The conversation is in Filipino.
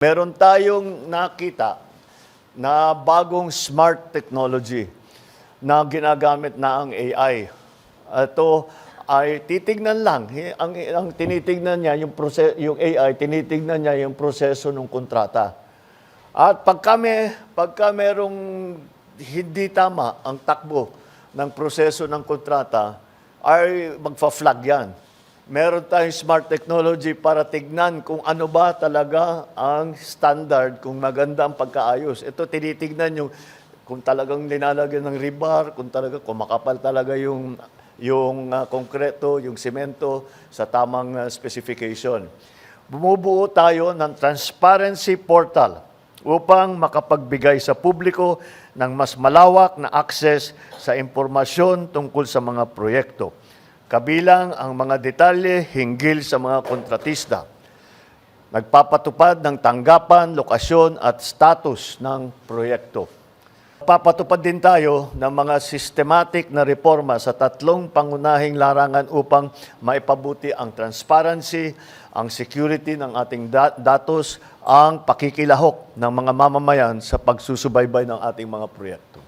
Meron tayong nakita na bagong smart technology na ginagamit na ang AI. Ito ay titignan lang. Ang tinitignan niya, yung AI, tinitignan niya yung proseso ng kontrata. At pagka merong hindi tama ang takbo ng proseso ng kontrata, ay magfa-flag yan. Meron tayong smart technology para tignan kung ano ba talaga ang standard, kung maganda ang pagkaayos. Ito tinitignan yung kung talagang linalagyan ng rebar, kung makapal talaga yung konkreto, yung semento sa tamang specification. Bumubuo tayo ng transparency portal upang makapagbigay sa publiko ng mas malawak na access sa impormasyon tungkol sa mga proyekto, kabilang ang mga detalye hinggil sa mga kontratista. Nagpapatupad ng tanggapan, lokasyon at status ng proyekto. Papatupad din tayo ng mga systematic na reforma sa tatlong pangunahing larangan upang maipabuti ang transparency, ang security ng ating datos, ang pakikilahok ng mga mamamayan sa pagsusubaybay ng ating mga proyekto.